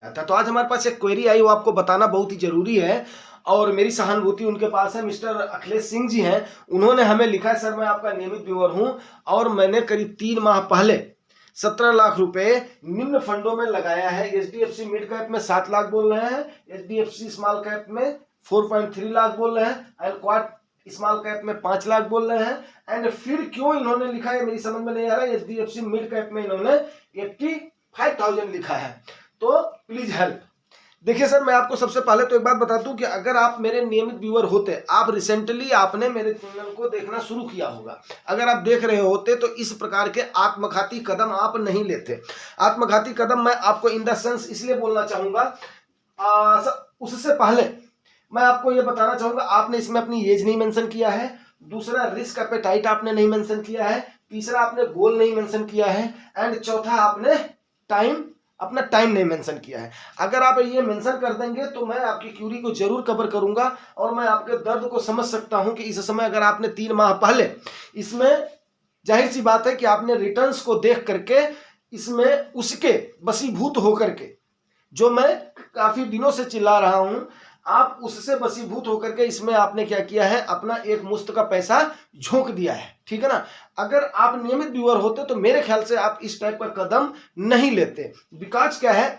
था। तो आज हमारे पास एक क्वेरी आई, वो आपको बताना बहुत ही जरूरी है और मेरी सहानुभूति उनके पास है। मिस्टर अखिलेश सिंह जी हैं, उन्होंने हमें लिखा है, सर मैं आपका नियमित व्यूअर हूं और मैंने करीब 3 माह पहले 17 लाख रुपए निम्न फंडों में लगाया है। एचडीएफसी मिड कैप में 7 लाख बोल रहे हैं, एचडीएफसी स्मॉल कैप में 4.3 लाख बोल रहे हैं, एंड क्वाड स्मॉल कैप में 5 लाख बोल रहे हैं। एंड फिर क्यों इन्होंने लिखा है मेरी समझ में नहीं आ रहा है। एचडीएफसी मिड कैप में इन्होंने 85,000 लिखा है, तो प्लीज हेल्प। देखिए सर, मैं आपको सबसे पहले तो एक बात बता दूं कि अगर आप मेरे नियमित व्यूअर होते, आप रिसेंटली आपने मेरे चैनल को देखना शुरू किया होगा, अगर आप देख रहे होते तो इस प्रकार के आत्मघाती कदम आप नहीं लेते। आत्मघाती कदम मैं आपको इन द सेंस इसलिए बोलना चाहूंगा, उससे पहले मैं आपको यह बताना चाहूंगा, आपने इसमें अपनी एज नहीं मेंशन किया है, दूसरा रिस्क एपेटाइट आपने नहीं मेंशन किया है, तीसरा आपने गोल नहीं मेंशन किया है, एंड चौथा आपने अपना टाइम नहीं मेंशन किया है। अगर आप ये मेंशन कर देंगे तो मैं आपकी क्यूरी को जरूर कवर करूंगा और मैं आपके दर्द को समझ सकता हूं कि इस समय अगर आपने 3 माह पहले इसमें, जाहिर सी बात है कि आपने रिटर्न्स को देख करके इसमें उसके वशीभूत होकर के, जो मैं काफी दिनों से चिल्ला रहा हूं, आप उससे वशीभूत होकर के इसमें आपने क्या किया है, अपना एक मुश्त का पैसा झोंक दिया है, ठीक है ना। अगर आप नियमित व्यूअर होते तो मेरे ख्याल से आप इस टाइप का कदम नहीं लेते। बिकॉज क्या है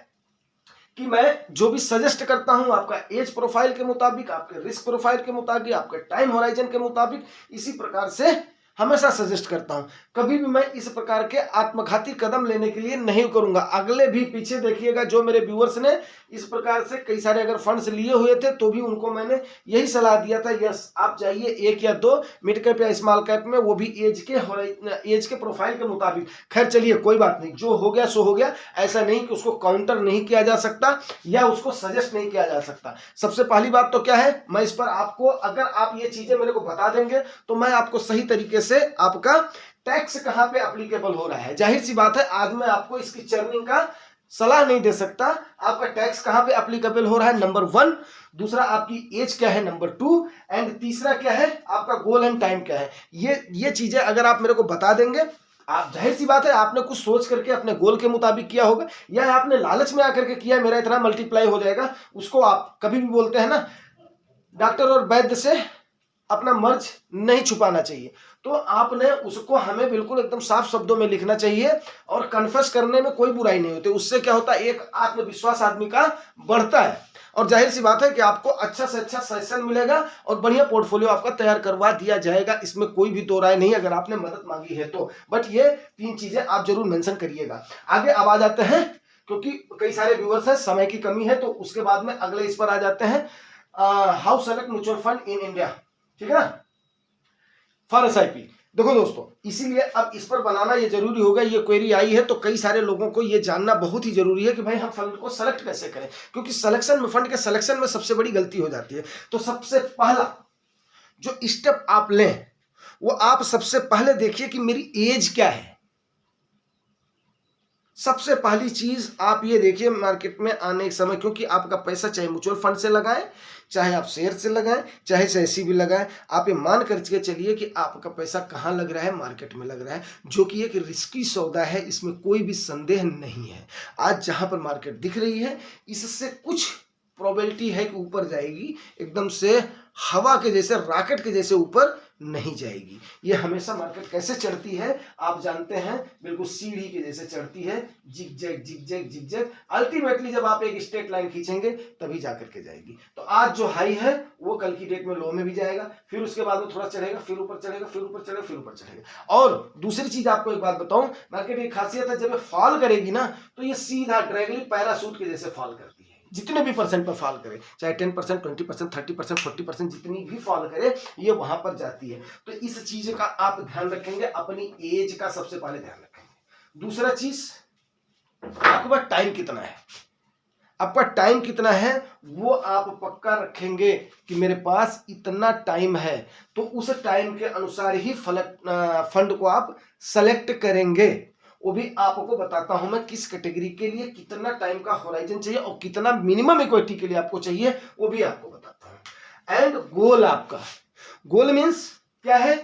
कि मैं जो भी सजेस्ट करता हूं आपका एज प्रोफाइल के मुताबिक, आपके रिस्क प्रोफाइल के मुताबिक, आपके टाइम होराइजन के मुताबिक, इसी प्रकार से हमेशा सजेस्ट करता हूं। कभी भी मैं इस प्रकार के आत्मघाती कदम लेने के लिए नहीं करूंगा। अगले भी पीछे देखिएगा, जो मेरे व्यूअर्स ने इस प्रकार से कई सारे अगर फंड्स लिए हुए थे तो भी उनको मैंने यही सलाह दिया था, यस आप जाइए 1 या 2 मिड कैप या स्मॉल कैप में, वो भी एज के प्रोफाइल के मुताबिक। खैर चलिए कोई बात नहीं, जो हो गया सो हो गया। ऐसा नहीं कि उसको काउंटर नहीं किया जा सकता या उसको सजेस्ट नहीं किया जा सकता। सबसे पहली बात तो क्या है, मैं इस पर आपको, अगर आप ये चीजें मेरे को बता देंगे तो मैं आपको सही तरीके से आपका टैक्स कहां पे एप्लीकेबल हो रहा है, जाहिर सी बात है आज मैं आपको इसकी चर्निंग का सलाह नहीं दे सकता। आपका टैक्स कहां पे एप्लीकेबल हो रहा है, नंबर 1, दूसरा आपकी एज क्या है, नंबर 2, एंड तीसरा क्या है आपका गोल एंड टाइम क्या है। ये चीजें अगर आप मेरे को बता देंगे, आप जाहिर सी बात है आपने कुछ सोच करके अपने गोल के मुताबिक किया होगा, या आपने लालच में आकर के किया मेरा इतना मल्टीप्लाई हो जाएगा। उसको आप कभी भी बोलते हैं ना, डॉक्टर और वैद्य से अपना मर्ज नहीं छुपाना चाहिए। तो आपने उसको हमें बिल्कुल एकदम साफ शब्दों में लिखना चाहिए और कन्फेस करने में कोई बुराई नहीं होती। उससे क्या होता है, एक आत्मविश्वास आदमी का बढ़ता है और जाहिर सी बात है कि आपको अच्छा से अच्छा सेशन मिलेगा और बढ़िया पोर्टफोलियो आपका तैयार करवा दिया जाएगा। इसमें कोई भी दो राय नहीं, अगर आपने मदद मांगी है तो। बट ये 3 चीजें आप जरूर मेंशन करिएगा। आगे अब आ जाते हैं, क्योंकि कई सारे व्यूअर्स हैं, समय की कमी है, तो उसके बाद में अगले इस पर आ जाते हैं, how select mutual fund in India, ठीक है ना, फॉर एसआईपी। देखो दोस्तों, इसीलिए अब इस पर बनाना ये जरूरी होगा। ये क्वेरी आई है तो कई सारे लोगों को ये जानना बहुत ही जरूरी है कि भाई हम फंड को सेलेक्ट कैसे करें, क्योंकि सिलेक्शन में, फंड के सिलेक्शन में सबसे बड़ी गलती हो जाती है। तो सबसे पहला जो स्टेप आप लें वो आप सबसे पहले देखिए कि मेरी एज क्या है। सबसे पहली चीज आप ये देखिए मार्केट में आने के समय, क्योंकि आपका पैसा चाहे म्यूचुअल फंड से लगाएं, चाहे आप शेयर से लगाएं, चाहे ऐसी भी लगाएं, आप ये मान करके चलिए कि आपका पैसा कहाँ लग रहा है, मार्केट में लग रहा है, जो कि एक रिस्की सौदा है, इसमें कोई भी संदेह नहीं है। आज जहां पर मार्केट दिख रही है, इससे कुछ प्रोबेबिलिटी है कि ऊपर जाएगी, एकदम से हवा के जैसे, रॉकेट के जैसे ऊपर नहीं जाएगी। ये हमेशा मार्केट कैसे चढ़ती है आप जानते हैं, बिल्कुल सीढ़ी के जैसे चढ़ती है, जिग जैग। अल्टीमेटली जब आप एक स्ट्रेट लाइन खींचेंगे तभी जाकर के जाएगी। तो आज जो हाई है वो कल की डेट में लो में भी जाएगा, फिर उसके बाद में थोड़ा चढ़ेगा, फिर ऊपर चढ़ेगा, फिर ऊपर चढ़ेगा, फिर ऊपर चढ़ेगा। और दूसरी चीज आपको एक बात बताऊं, मार्केट की खासियत है, जब फॉल करेगी ना तो ये सीधा डायरेक्टली पैराशूट के जैसे फॉल करती है। जितने भी परसेंट पर फॉल करे, चाहे 10%, 20%, 30%, 40%, जितनी भी फॉल करे, ये वहां पर जाती है। तो इस चीज का आप ध्यान रखेंगे, अपनी एज का सबसे पहले ध्यान रखेंगे। दूसरा चीज, आपके पास टाइम कितना है, आपका टाइम कितना है वो आप पक्का रखेंगे कि मेरे पास इतना टाइम है, तो उस टाइम के अनुसार ही फंड को आप सेलेक्ट करेंगे। वो भी आपको बताता हूं मैं, किस कैटेगरी के लिए कितना टाइम का होराइजन चाहिए और कितना मिनिमम इक्विटी के लिए आपको चाहिए, वो भी आपको बताता हूं। एंड गोल, आपका गोल मींस क्या है,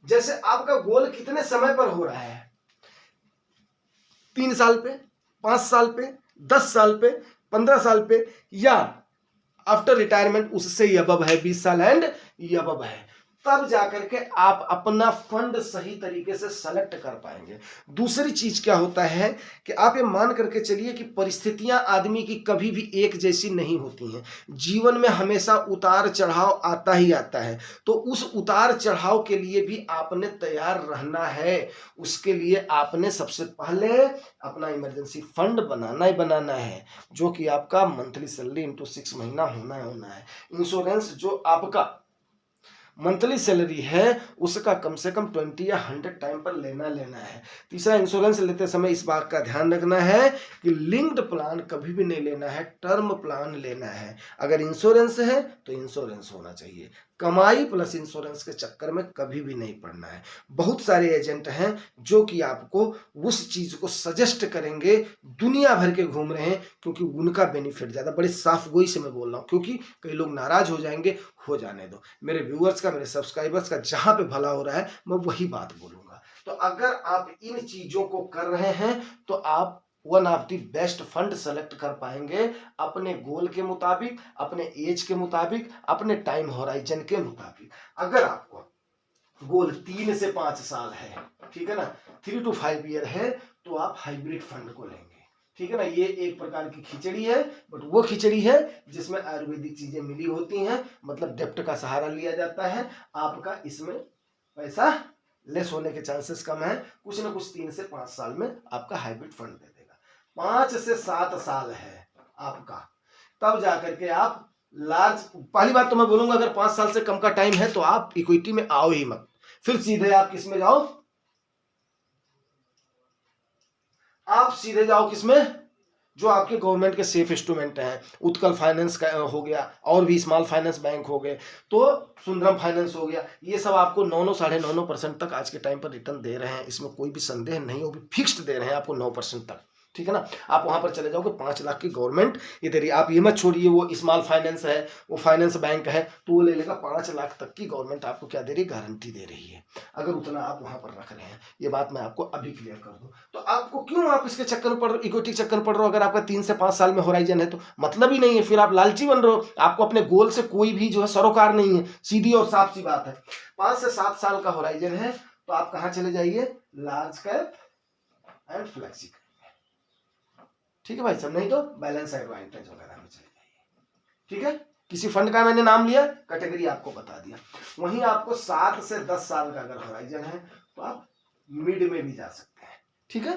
जैसे आपका गोल कितने समय पर हो रहा है, 3 साल पे, 5 साल पे, 10 साल पे, 15 साल पे, या आफ्टर रिटायरमेंट उससे ही अबव है, 20 साल एंड ये अबव है, तब जाकर के आप अपना फंड सही तरीके से सेलेक्ट कर पाएंगे। दूसरी चीज क्या होता है कि आप ये मान करके चलिए कि परिस्थितियां आदमी की कभी भी एक जैसी नहीं होती हैं। जीवन में हमेशा उतार चढ़ाव आता ही आता है, तो उस उतार चढ़ाव के लिए भी आपने तैयार रहना है। उसके लिए आपने सबसे पहले अपना इमरजेंसी फंड बनाना ही बनाना है, जो कि आपका मंथली सैलरी इंटू 6 महीना होना है। इंश्योरेंस जो आपका मंथली सैलरी है उसका कम से कम 20 या 100 टाइम पर लेना है। तीसरा, इंश्योरेंस लेते समय इस बात का ध्यान रखना है कि लिंक्ड प्लान कभी भी नहीं लेना है, टर्म प्लान लेना है। अगर इंश्योरेंस है तो इंश्योरेंस होना चाहिए, कमाई प्लस इंश्योरेंस के चक्कर में कभी भी नहीं पड़ना है। बहुत सारे एजेंट हैं जो कि आपको उस चीज को सजेस्ट करेंगे, दुनिया भर के घूम रहे हैं, क्योंकि उनका बेनिफिट ज्यादा। बड़े साफ गोई से मैं बोल रहा हूँ, क्योंकि कई लोग नाराज हो जाएंगे, हो जाने दो। मेरे व्यूअर्स का, मेरे सब्सक्राइबर्स का जहां पे भला हो रहा है मैं वही बात बोलूंगा। तो अगर आप इन चीजों को कर रहे हैं तो आप one of the best fund select कर पाएंगे, अपने गोल के मुताबिक, अपने एज के मुताबिक, अपने टाइम होराइजन के मुताबिक। अगर आपको गोल 3 से 5 साल है, ठीक है ना, 3 to 5 ईयर है, तो आप हाइब्रिड फंड को लेंगे, ठीक है ना। ये एक प्रकार की खिचड़ी है, बट वो खिचड़ी है जिसमें आयुर्वेदिक चीजें मिली होती हैं, मतलब डेप्ट का सहारा लिया जाता है। आपका इसमें पैसा लेस होने के चांसेस कम है, कुछ ना कुछ 3 से 5 साल में आपका हाइब्रिड फंड दे देगा। 5 से 7 साल है आपका, तब जाकर के आप लार्ज, पहली बात तो मैं बोलूंगा अगर 5 साल से कम का टाइम है तो आप इक्विटी में आओ ही मत, फिर सीधे आप किस में जाओ, आप सीधे जाओ किसमें, जो आपके गवर्नमेंट के सेफ इंस्ट्रूमेंट हैं, उत्कल फाइनेंस का हो गया, और भी स्मॉल फाइनेंस बैंक हो गए, तो सुंदरम फाइनेंस हो गया, ये सब आपको 9 साढ़े 9% तक आज के टाइम पर रिटर्न दे रहे हैं, इसमें कोई भी संदेह नहीं, वो भी फिक्स्ड दे रहे हैं आपको 9% तक, ठीक है ना। आप वहां पर चले जाओगे, 5 लाख की गवर्नमेंट ये दे रही है। आप ये मत छोड़िए वो स्मॉल फाइनेंस है, वो फाइनेंस बैंक है, तो वो ले लेगा 5 लाख तक की गवर्नमेंट आपको क्या दे रही है, गारंटी दे रही है, अगर उतना आप वहां पर रख रहे हैं। ये बात मैं आपको अभी क्लियर कर दूं। तो आपको क्यों आप इसके चक्कर में पड़ रहे हो, इक्विटी चक्कर में पड़ रहे हो, अगर आपका 3 से 5 साल में होराइजन है तो मतलब ही नहीं है, फिर आप लालची बन रहे हो, आपको अपने गोल से कोई भी जो है सरोकार नहीं है, सीधी और साफ सी बात है। 5 से 7 साल का होराइजन है तो आप कहां चले जाइए, large cap and flexi cap, ठीक है भाई सब, नहीं तो बैलेंस एडवांटेज वगैरह में चले जाइए, ठीक है। किसी फंड का मैंने नाम लिया, कैटेगरी आपको बता दिया। वहीं आपको 7 से 10 साल का अगर होराइजन है तो आप मिड में भी जा सकते हैं, ठीक है,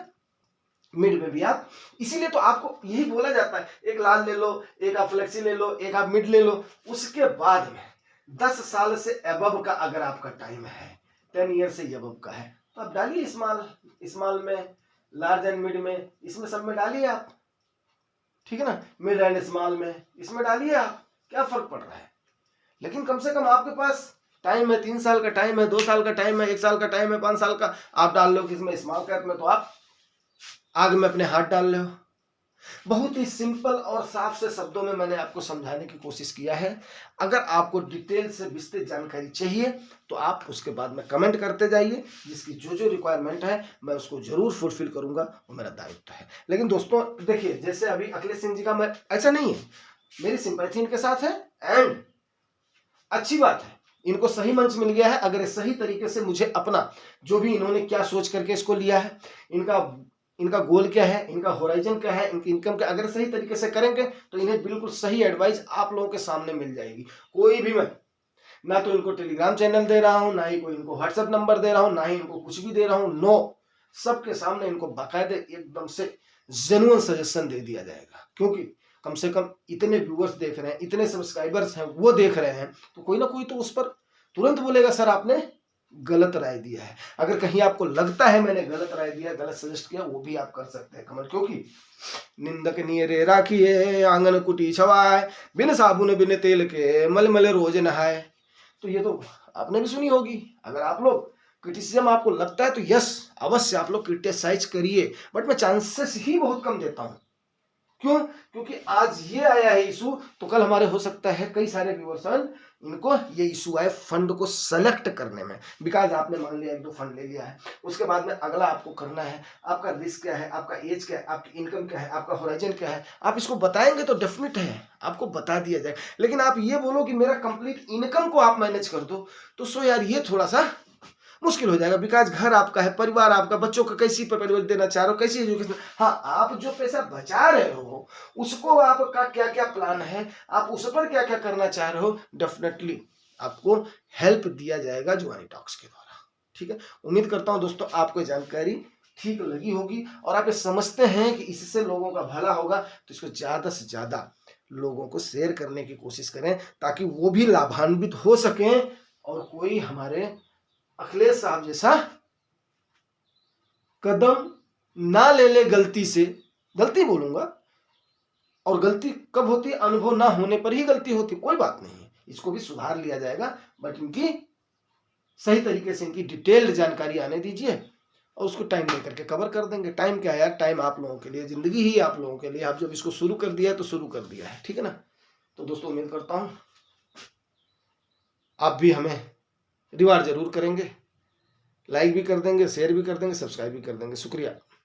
मिड में भी आप, इसीलिए तो आपको यही बोला जाता है, एक लाल ले लो, एक आप फ्लेक्सी ले लो, एक आप मिड ले लो, उसके बाद में 10 साल से अबव का अगर आपका टाइम है, 10 ईयर से अबव का है, तो आप डालिए स्मॉल में, लार्ज एंड मिड में, इसमें सब में डालिए आप, ठीक है ना, मिड एंड स्मॉल में इसमें डालिए आप, क्या फर्क पड़ रहा है। लेकिन कम से कम आपके पास टाइम है, 3 साल का टाइम है, 2 साल का टाइम है, 1 साल का टाइम है, 5 साल का, आप डाल लो किसमें, स्मॉल कैप में, तो आप आग में अपने हाथ डाल रहे हो। बहुत ही सिंपल और साफ से शब्दों में मैंने आपको समझाने की कोशिश किया है। अगर आपको डिटेल से विस्तृत जानकारी चाहिए तो आप उसके बाद में कमेंट करते जाइए, जिसकी जो जो रिक्वायरमेंट है मैं उसको जरूर फुलफिल करूंगा, वो मेरा दायित्व है। लेकिन दोस्तों देखिए, जैसे अभी अखिलेश सिंह जी का, मैं ऐसा नहीं है, मेरी सिंपैथी इनके साथ है, एंड अच्छी बात है इनको सही मंच मिल गया है। अगर सही तरीके से मुझे अपना जो भी इन्होंने क्या सोच करके इसको लिया है, इनका गोल क्या है, इनका होराइजन क्या है, इनकी इनकम क्या, अगर सही तरीके से करेंगे तो इन्हें बिल्कुल सही एडवाइस आप लोगों के सामने मिल जाएगी। कोई भी, मैं ना तो इनको टेलीग्राम चैनल दे रहा हूं, ना ही कोई इनको व्हाट्सएप नंबर दे रहा हूं, ना ही इनको कुछ भी दे रहा हूं, नो, सबके सामने इनको बाकायदे एकदम से जेन्युइन सजेशन दे दिया जाएगा। क्योंकि कम से कम इतने व्यूअर्स देख रहे हैं, इतने सब्सक्राइबर्स हैं, वो देख रहे हैं, तो कोई ना कोई तो उस पर तुरंत बोलेगा सर आपने गलत राय दिया है। अगर कहीं आपको लगता है मैंने गलत राय दिया, गलत सजेस्ट किया, वो भी आप कर सकते हैं कमेंट, क्योंकि निंदक नियरे राखिए आंगन कुटी छवाए, बिन साबुन बिन तेल के मल मल रोज नहाए। तो ये तो आपने भी सुनी होगी। अगर आप लोग क्रिटिसिज्म आपको लगता है तो यस, अवश्य आप लोग क्रिटिसाइज करिए, बट मैं चांसेस ही बहुत कम देता हूं, क्यों? क्योंकि आज ये आया है इशू, तो कल हमारे हो सकता है कई सारे व्यूअर्स इनको ये इशू आए फंड को सेलेक्ट करने में। बिकॉज आपने मान लिया 1-2 फंड ले लिया है, उसके बाद में अगला आपको करना है, आपका रिस्क क्या है, आपका एज क्या है, आपकी इनकम क्या है, आपका होराइजन क्या है, आप इसको बताएंगे तो डेफिनेट है आपको बता दिया जाए। लेकिन आप ये बोलो कि मेरा कंप्लीट इनकम को आप मैनेज कर दो, तो सो यार ये थोड़ा सा मुश्किल हो जाएगा। बिकॉज घर आपका है, परिवार आपका, बच्चों को कैसी परवरिश देना चाह रहे हो, कैसी एजुकेशन, हाँ आप जो पैसा बचा रहे हो उसको आपका क्या क्या प्लान है, आप उस पर क्या क्या करना चाह रहे हो, डेफिनेटली आपको हेल्प दिया जाएगा जुआनी टॉक्स के द्वारा। ठीक है, उम्मीद करता हूं दोस्तों आपको जानकारी ठीक लगी होगी और आप ये समझते हैं कि इससे लोगों का भला होगा, तो इसको ज्यादा से ज्यादा लोगों को शेयर करने की कोशिश करें ताकि वो भी लाभान्वित हो सकें और कोई हमारे अखिलेश साहब जैसा कदम ना ले गलती से, गलती बोलूंगा, और गलती कब होती है, अनुभव ना होने पर ही गलती होती, कोई बात नहीं, इसको भी सुधार लिया जाएगा। बट इनकी सही तरीके से इनकी डिटेल्ड जानकारी आने दीजिए और उसको टाइम लेकर के कवर कर देंगे। टाइम क्या है यार, टाइम आप लोगों के लिए, जिंदगी ही आप लोगों के लिए। आप जब इसको शुरू कर दिया है तो शुरू कर दिया है, ठीक है ना। तो दोस्तों उम्मीद करता हूं आप भी हमें रिवार्ड जरूर करेंगे, लाइक भी कर देंगे, शेयर भी कर देंगे, सब्सक्राइब भी कर देंगे। शुक्रिया।